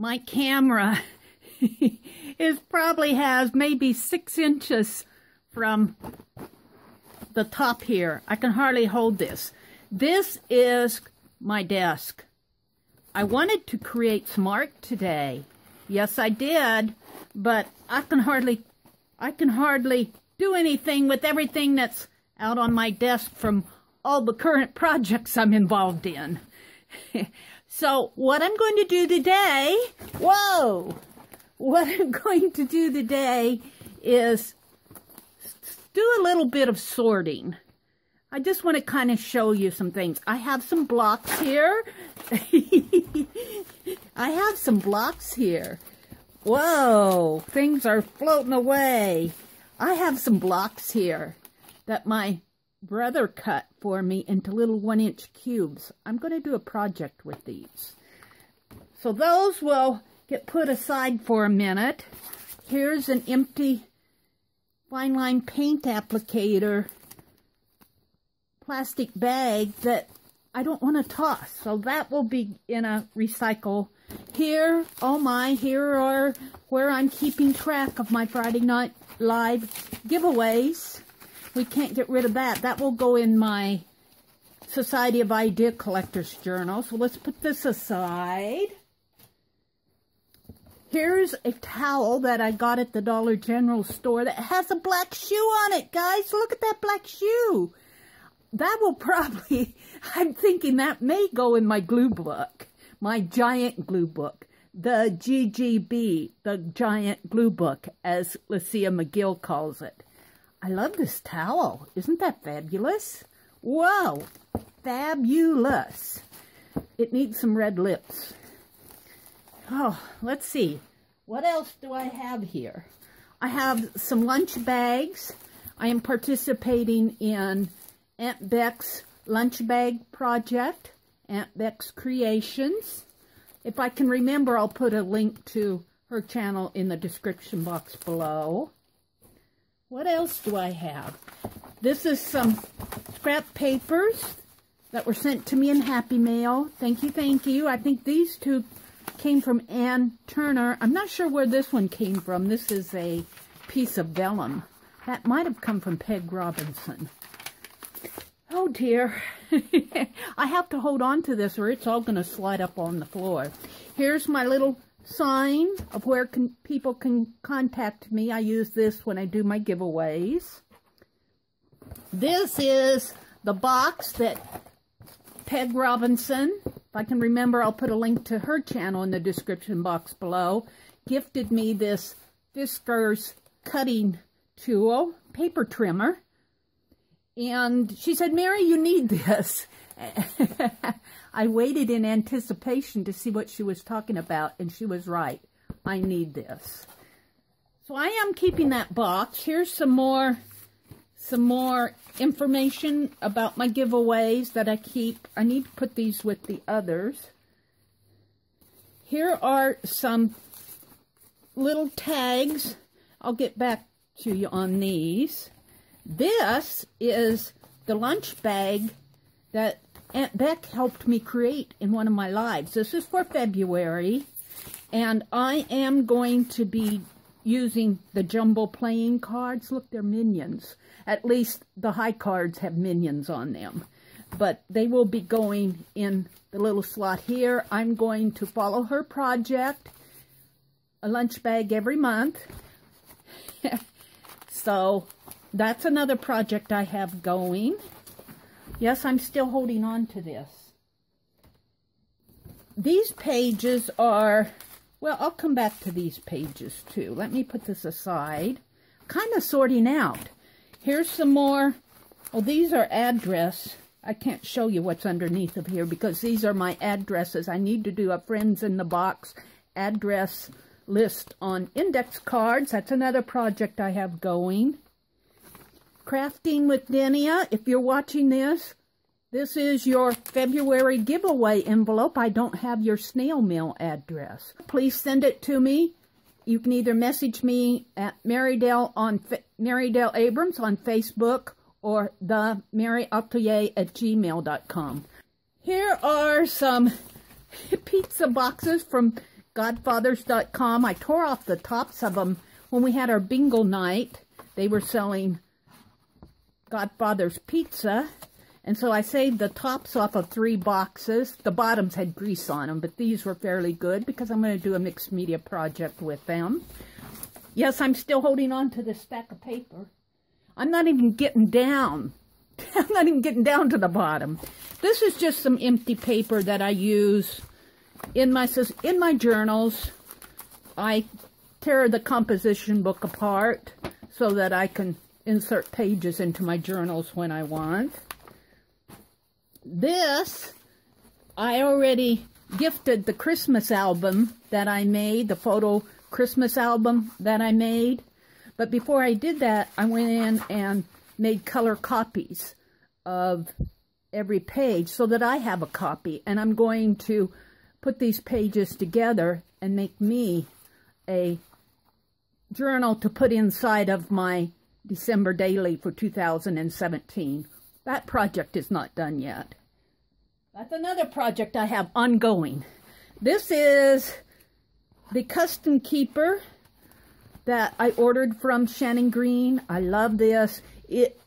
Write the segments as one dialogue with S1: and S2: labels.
S1: my camera probably has maybe 6 inches from the top here. I can hardly hold this. This is my desk. I wanted to create some art today. Yes, I did, but I can hardly do anything with everything that's out on my desk from all the current projects I'm involved in. So what I'm going to do today, what I'm going to do today is do a little bit of sorting. I just want to kind of show you some things. I have some blocks here. I have some blocks here. Whoa, things are floating away. I have some blocks here that my brother cut for me into little 1-inch cubes. I'm going to do a project with these. So those will get put aside for a minute. Here's an empty fine line paint applicator plastic bag that I don't want to toss. So that will be in a recycle. Here, here are where I'm keeping track of my Friday Night Live giveaways. We can't get rid of that. That will go in my Society of Idea Collectors journal. So let's put this aside. Here's a towel that I got at the Dollar General store that has a black shoe on it, guys. Look at that black shoe. That will probably, I'm thinking that may go in my glue book, my giant glue book, the GGB, the giant glue book, as Lucia McGill calls it. I love this towel. Isn't that fabulous? Whoa, fabulous. It needs some red lips. Oh, let's see. What else do I have here? I have some lunch bags. I am participating in Aunt Beck's lunch bag project, AuntBecscreations. If I can remember, I'll put a link to her channel in the description box below. What else do I have? This is some scrap papers that were sent to me in Happy Mail. Thank you, thank you. I think these two came from Ann Turner. I'm not sure where this one came from. This is a piece of vellum. That might have come from Peg Robinson. Oh dear. I have to hold on to this or it's all going to slide up on the floor. Here's my little sign of where people can contact me. I use this when I do my giveaways. This is the box that Peg Robinson, if I can remember, I'll put a link to her channel in the description box below, gifted me this Fiskars cutting tool, paper trimmer. And she said, Meri, you need this. I waited in anticipation to see what she was talking about, and she was right. I need this. So I am keeping that box. Here's some more information about my giveaways that I keep. I need to put these with the others. Here are some little tags. I'll get back to you on these. This is the lunch bag that Aunt Beck helped me create in one of my lives. This is for February, and I am going to be using the jumbo playing cards. Look, they're minions. At least the high cards have minions on them. But they will be going in the little slot here. I'm going to follow her project, a lunch bag every month. So that's another project I have going. Yes, I'm still holding on to this. These pages are, well, I'll come back to these pages too. Let me put this aside. Kind of sorting out. Here's some more. Oh, these are address. I can't show you what's underneath of here because these are my addresses. I need to do a friends in the box address list on index cards. That's another project I have going. Crafting with Gina. If you're watching this, this is your February giveaway envelope. I don't have your snail mail address. Please send it to me. You can either message me at Meridel Abrams on Facebook or the Meri Atelier at gmail.com. Here are some pizza boxes from godfathers.com. I tore off the tops of them when we had our bingo night. They were selling Godfather's pizza. And so I saved the tops off of 3 boxes. The bottoms had grease on them, but these were fairly good because I'm going to do a mixed media project with them. Yes, I'm still holding on to this stack of paper. I'm not even getting down. I'm not even getting down to the bottom. This is just some empty paper that I use in my journals. I tear the composition book apart so that I can insert pages into my journals when I want. This, I already gifted the Christmas album that I made, the photo Christmas album that I made. But before I did that, I went in and made color copies of every page so that I have a copy. And I'm going to put these pages together and make me a journal to put inside of my December daily for 2017. That project is not done yet. That's another project I have ongoing. This is the custom keeper that I ordered from Shannon Green. I love this.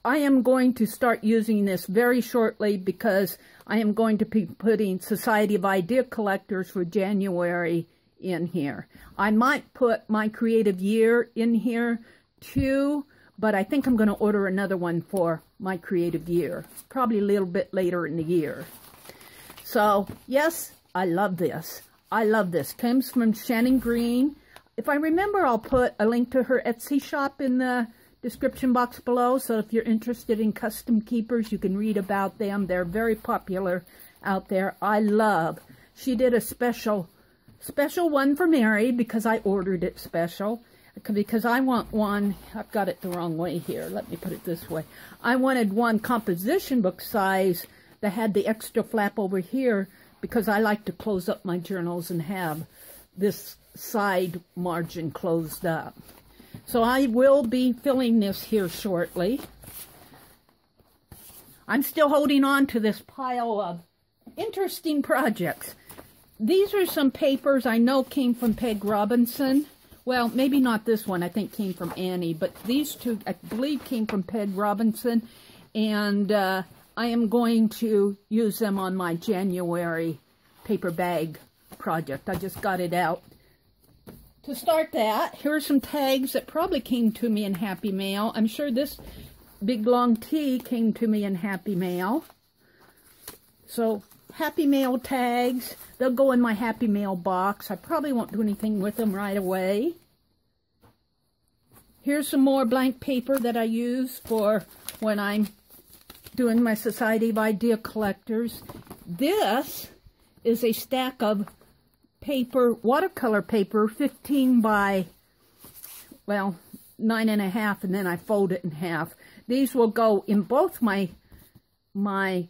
S1: I am going to start using this very shortly because I am going to be putting Society of Idea Collectors for January in here. I might put my creative year in here too, but I think I'm going to order another one for my creative year, probably a little bit later in the year. So, yes, I love this. I love this. Comes from Shannon Green. If I remember, I'll put a link to her Etsy shop in the description box below. So if you're interested in custom keepers, you can read about them. They're very popular out there. I love. She did a special one for Meri because I ordered it special. Because I want one, I've got it the wrong way here. Let me put it this way. I wanted one composition book size that had the extra flap over here because I like to close up my journals and have this side margin closed up. So I will be filling this here shortly. I'm still holding on to this pile of interesting projects. These are some papers I know came from Peg Robinson. Well, maybe not this one, I think came from Annie, but these two, I believe, came from Peg Robinson, and I am going to use them on my January paper bag project. I just got it out. To start that, here are some tags that probably came to me in Happy Mail. I'm sure this big long T came to me in Happy Mail. So, Happy Mail tags. They'll go in my Happy Mail box. I probably won't do anything with them right away. Here's some more blank paper that I use for when I'm doing my Society of Idea Collectors. This is a stack of paper, watercolor paper, 15 by, well, 9.5, and then I fold it in half. These will go in both my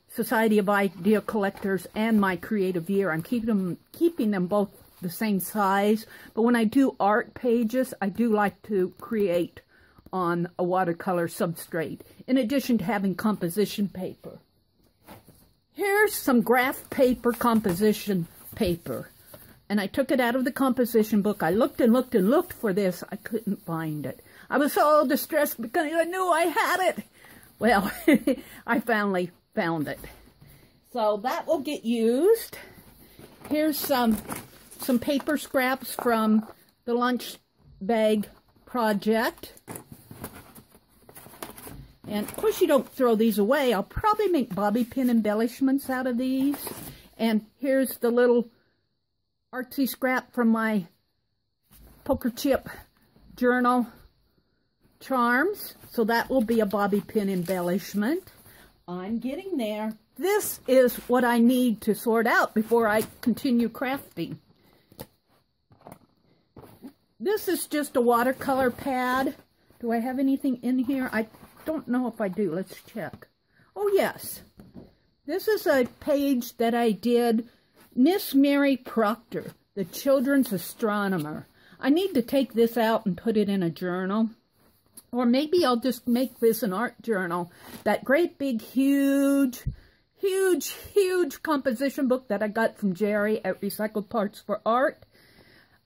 S1: Society of Idea Collectors and my Creative Year. I'm keeping them both the same size, but when I do art pages, I do like to create on a watercolor substrate, in addition to having composition paper. Here's some graph paper composition paper, and I took it out of the composition book. I looked and looked and looked for this. I couldn't find it. I was so distressed because I knew I had it. Well, I finally found it. So that will get used. Here's some paper scraps from the lunch bag project. And of course you don't throw these away. I'll probably make bobby pin embellishments out of these. And here's the little artsy scrap from my poker chip journal charms. So that will be a bobby pin embellishment. I'm getting there. This is what I need to sort out before I continue crafting. This is just a watercolor pad. Do I have anything in here? I don't know if I do. Let's check. Oh, yes. This is a page that I did. Miss Meri Proctor, the children's astronomer. I need to take this out and put it in a journal. Or maybe I'll just make this an art journal. That great big, huge composition book that I got from Jerry at Recycled Parts for Art.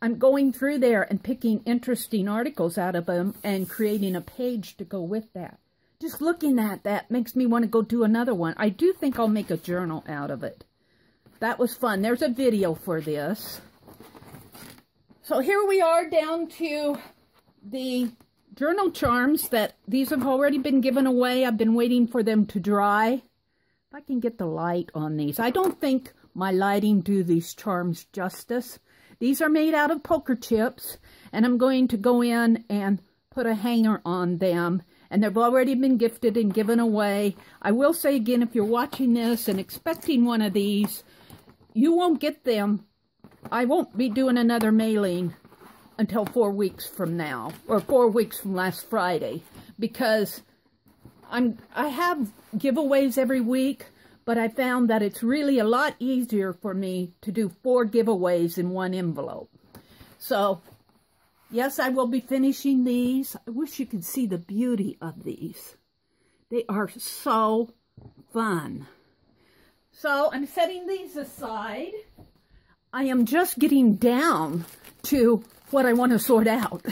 S1: I'm going through there and picking interesting articles out of them and creating a page to go with that. Just looking at that makes me want to go do another one. I do think I'll make a journal out of it. That was fun. There's a video for this. So here we are down to the journal charms that these have already been given away. I've been waiting for them to dry. If I can get the light on these. I don't think my lighting do these charms justice. These are made out of poker chips, and I'm going to go in and put a hanger on them. And they've already been gifted and given away. I will say again, if you're watching this and expecting one of these, you won't get them. I won't be doing another mailing until 4 weeks from now, or 4 weeks from last Friday, because I have giveaways every week, but I found that it's really a lot easier for me to do 4 giveaways in one envelope. So, yes, I will be finishing these. I wish you could see the beauty of these. They are so fun. So, I'm setting these aside. I am just getting down to what I want to sort out.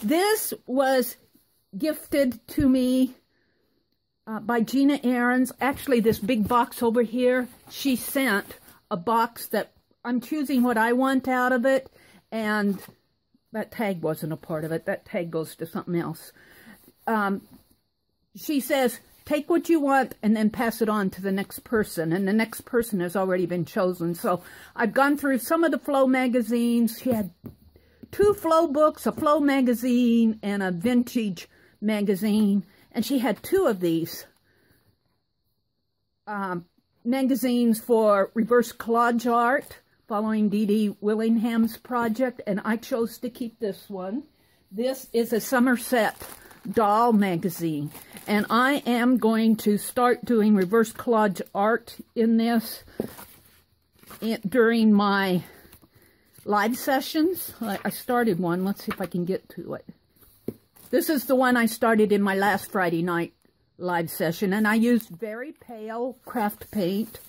S1: This was gifted to me by Gina Ahrens. Actually, this big box over here, she sent a box that I'm choosing what I want out of it, and that tag wasn't a part of it. That tag goes to something else. She says, take what you want and then pass it on to the next person, and the next person has already been chosen. So I've gone through some of the Flow magazines. She had 2 Flow books, a Flow magazine, and a vintage magazine. And she had 2 of these magazines for reverse collage art, following Dede Willingham's project, and I chose to keep this one. This is a Somerset doll magazine, and I am going to start doing reverse collage art in this during my live sessions. I started one. Let's see if I can get to it. This is the one I started in my last Friday night live session, and I used very pale craft paint,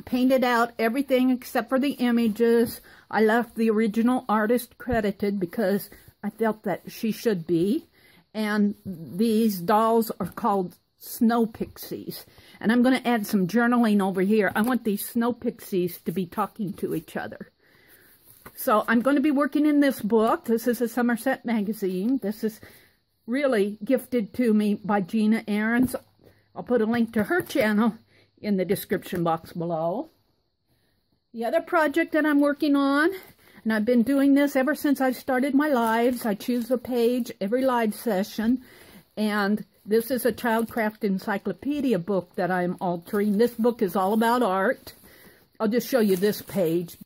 S1: painted out everything except for the images. I left the original artist credited because I felt that she should be. And these dolls are called Snow Pixies. And I'm going to add some journaling over here. I want these Snow Pixies to be talking to each other. So I'm going to be working in this book. This is a Somerset magazine. This is really gifted to me by Gina Ahrens. I'll put a link to her channel in the description box below. The other project that I'm working on, and I've been doing this ever since I started my lives. I choose a page every live session, and this is a Childcraft Encyclopedia book that I'm altering. This book is all about art. I'll just show you this page.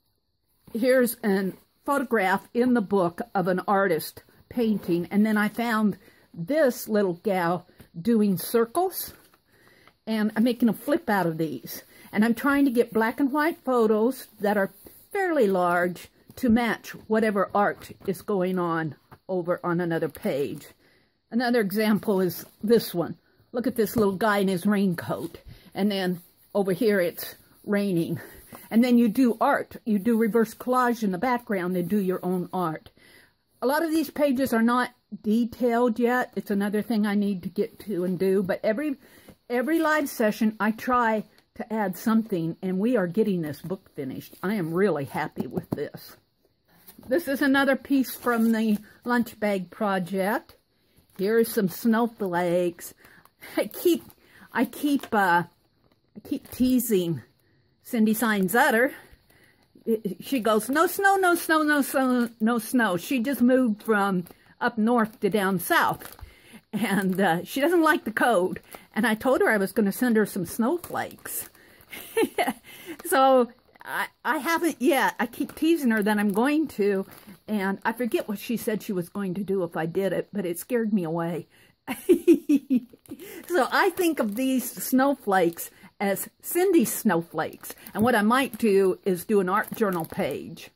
S1: Here's a photograph in the book of an artist painting, and then I found this little gal doing circles, and I'm making a flip out of these. And I'm trying to get black and white photos that are fairly large to match whatever art is going on over on another page. Another example is this one. Look at this little guy in his raincoat. And then over here it's raining. And then you do art. You do reverse collage in the background and do your own art. A lot of these pages are not detailed yet. It's another thing I need to get to and do. But every live session I try to add something, and we are getting this book finished. I am really happy with this. This is another piece from the lunch bag project. Here's some snowflakes. I keep teasing Cindy Signs-Utter. She goes, no snow, no snow, no snow, no snow. She just moved from up north to down south, and she doesn't like the cold. And I told her I was going to send her some snowflakes. So I haven't yet. I keep teasing her that I'm going to, and I forget what she said she was going to do if I did it, but it scared me away. So I think of these snowflakes as Cindy's snowflakes. And what I might do is do an art journal page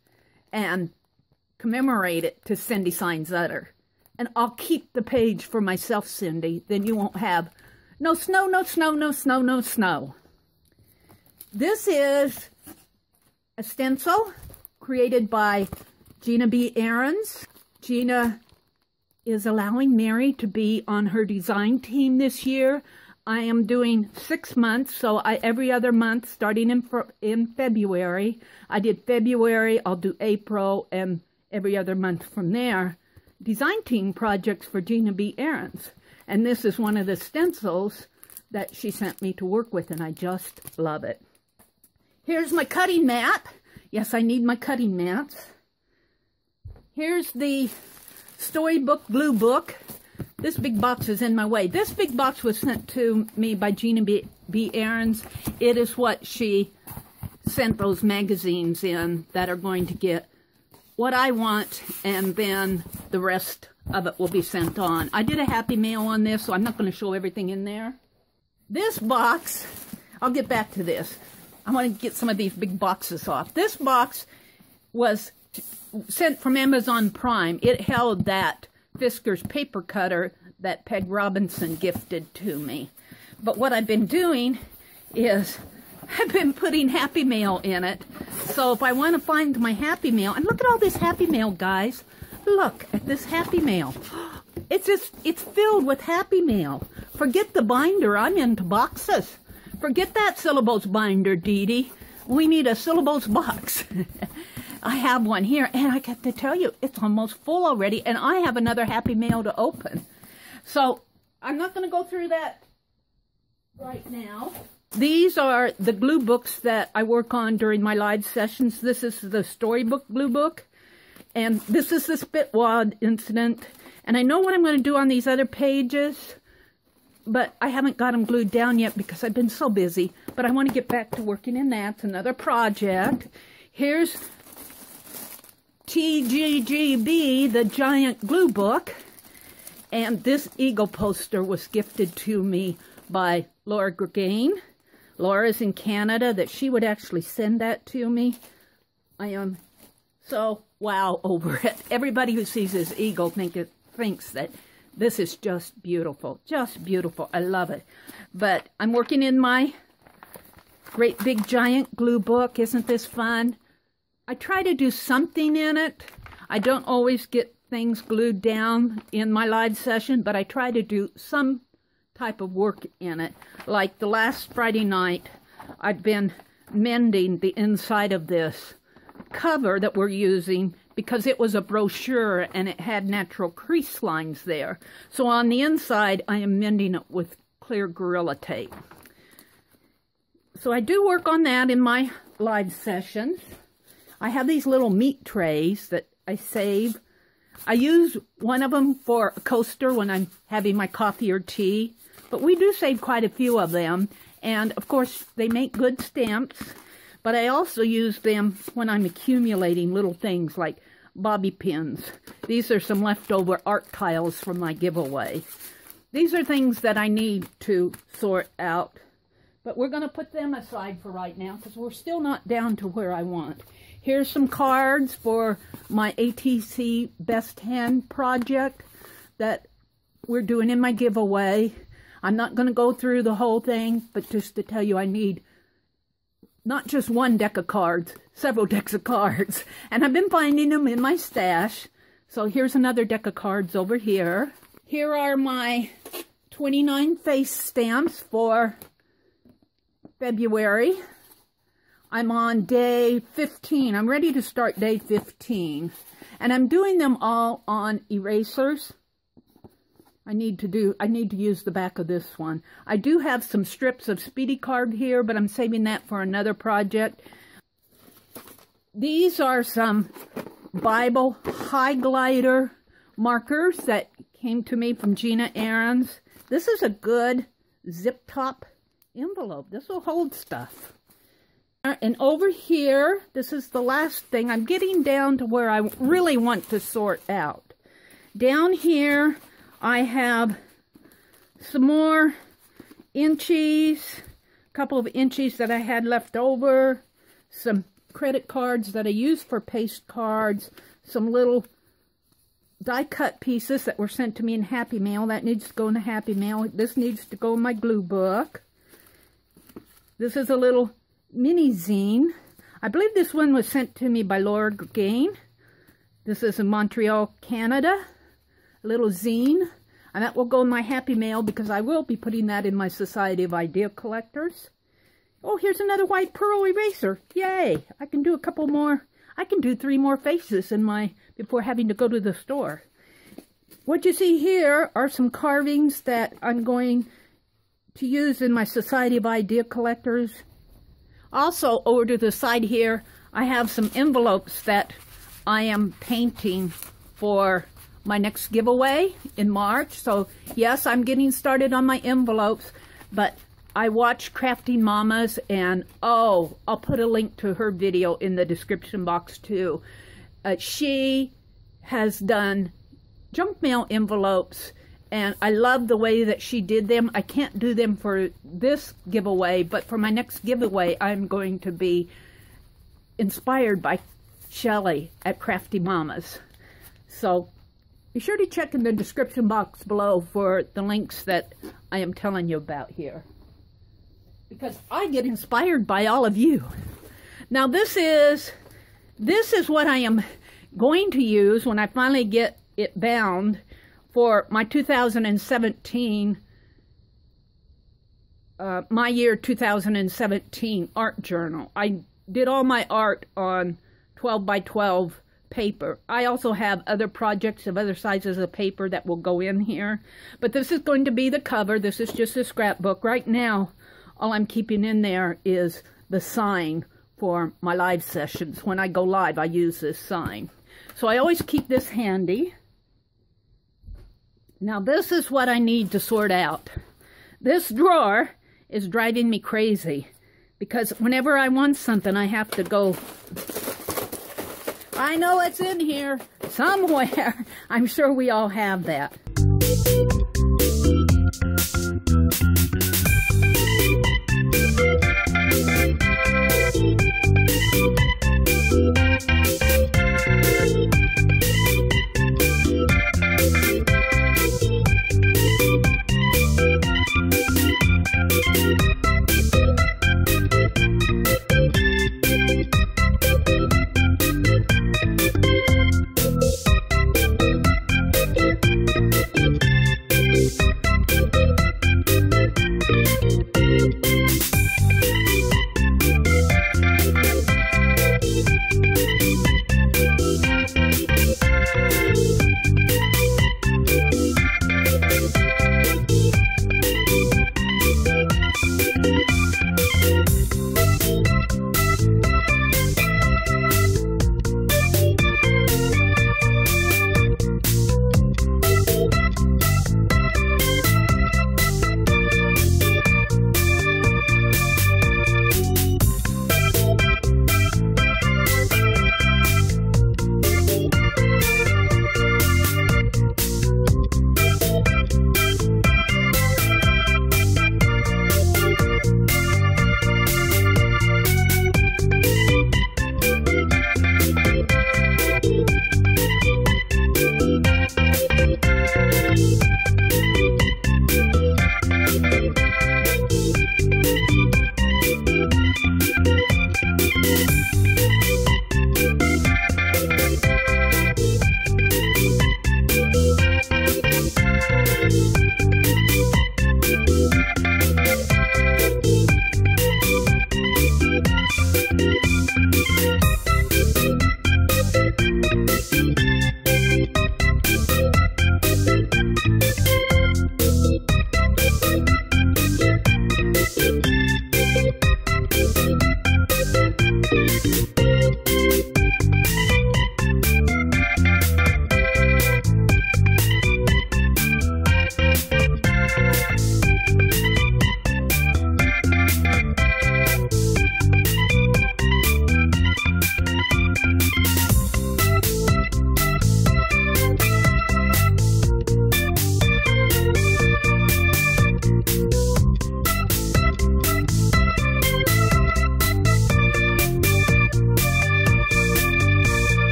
S1: and commemorate it to Cindy Signs-Utter. And I'll keep the page for myself, Cindy. Then you won't have no snow, no snow, no snow, no snow. This is a stencil created by Gina B. Ahrens. Gina is allowing Meri to be on her design team this year. I am doing 6 months, so every other month, starting in February. I did February, I'll do April, and every other month from there. Design team projects for Gina B. Ahrens. And this is one of the stencils that she sent me to work with, and I just love it. Here's my cutting mat. Yes, I need my cutting mats. Here's the Storybook glue book. This big box is in my way. This big box was sent to me by Gina B. Ahrens. It is what she sent those magazines in that are going to get what I want, and then the rest of it will be sent on. I did a Happy Mail on this, so I'm not going to show everything in there. This box, I'll get back to this. I want to get some of these big boxes off. This box was sent from Amazon Prime. It held that Fiskars paper cutter that Peg Robinson gifted to me. But what I've been doing is I've been putting Happy Mail in it. So if I want to find my Happy Mail, and look at all this Happy Mail, guys. Look at this Happy Mail. It's filled with Happy Mail. Forget the binder, I'm into boxes. Forget that syllables binder, Dede. We need a syllables box. I have one here, and I got to tell you, it's almost full already, and I have another Happy Mail to open. So, I'm not going to go through that right now. These are the glue books that I work on during my live sessions. This is the Storybook glue book, and this is the spit wad incident. And I know what I'm going to do on these other pages, but I haven't got them glued down yet because I've been so busy. But I want to get back to working in that. It's another project. Here's TGGB, the giant glue book. And this eagle poster was gifted to me by Laura Greggain. Laura's in Canada, that she would actually send that to me. I am so wow over it. Everybody who sees this eagle thinks that this is just beautiful. Just beautiful. I love it. But I'm working in my great big giant glue book. Isn't this fun? I try to do something in it. I don't always get things glued down in my live session, but I try to do some type of work in it. Like the last Friday night, I've been mending the inside of this cover that we're using because it was a brochure and it had natural crease lines there. So on the inside, I am mending it with clear Gorilla Tape. So I do work on that in my live sessions. I have these little meat trays that I save. I use one of them for a coaster when I'm having my coffee or tea, but we do save quite a few of them. And of course, they make good stamps, but I also use them when I'm accumulating little things like bobby pins. These are some leftover art tiles from my giveaway. These are things that I need to sort out, but we're going to put them aside for right now because we're still not down to where I want. Here's some cards for my ATC Best Hand project that we're doing in my giveaway. I'm not going to go through the whole thing, but just to tell you I need not just one deck of cards, several decks of cards. And I've been finding them in my stash. So here's another deck of cards over here. Here are my 29 face stamps for February. I'm on day 15. I'm ready to start day 15. And I'm doing them all on erasers. I need to use the back of this one. I do have some strips of Speedy card here, but I'm saving that for another project. These are some Bible high glider markers that came to me from Gina Ahrens. This is a good zip top envelope. This will hold stuff. And over here, this is the last thing. I'm getting down to where I really want to sort out. Down here, I have some more inchies, a couple of inchies that I had left over, some credit cards that I use for paste cards, some little die-cut pieces that were sent to me in Happy Mail. That needs to go in the Happy Mail. This needs to go in my glue book. This is a little mini zine. I believe this one was sent to me by Laura Greggain. This is in Montreal, Canada. A little zine. And that will go in my Happy Mail because I will be putting that in my Society of Idea Collectors. Oh, here's another white pearl eraser. Yay! I can do a couple more. I can do 3 more faces in my before having to go to the store. What you see here are some carvings that I'm going to use in my Society of Idea Collectors. Also, over to the side here, I have some envelopes that I am painting for my next giveaway in March. So, yes, I'm getting started on my envelopes, but I watch Crafty Mamas, and oh, I'll put a link to her video in the description box too. She has done junk mail envelopes, and I love the way that she did them. I can't do them for this giveaway, but for my next giveaway, I'm going to be inspired by Shelley at Crafty Mamas. So be sure to check in the description box below for the links that I am telling you about here, because I get inspired by all of you. Now this is what I am going to use when I finally get it bound for my 2017, my year 2017 art journal. I did all my art on 12 by 12 paper. I also have other projects of other sizes of paper that will go in here, but this is going to be the cover. This is just a scrapbook. Right now, all I'm keeping in there is the sign for my live sessions. When I go live, I use this sign. So I always keep this handy. Now this is what I need to sort out. This drawer is driving me crazy because whenever I want something, I have to go. I know it's in here somewhere. I'm sure we all have that.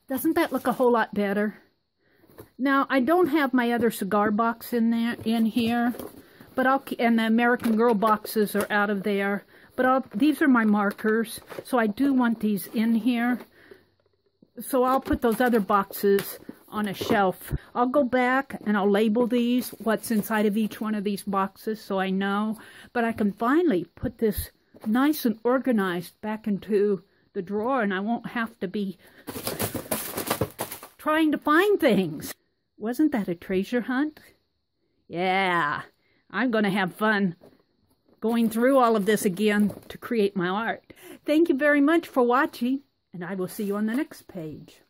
S1: Doesn't that look a whole lot better? Now, I don't have my other cigar box in here, but and the American Girl boxes are out of there. But these are my markers, so I do want these in here. So I'll put those other boxes on a shelf. I'll go back and I'll label these, what's inside of each one of these boxes, so I know. But I can finally put this nice and organized back into the drawer, and I won't have to be trying to find things. Wasn't that a treasure hunt? Yeah, I'm going to have fun going through all of this again to create my art. Thank you very much for watching, and I will see you on the next page.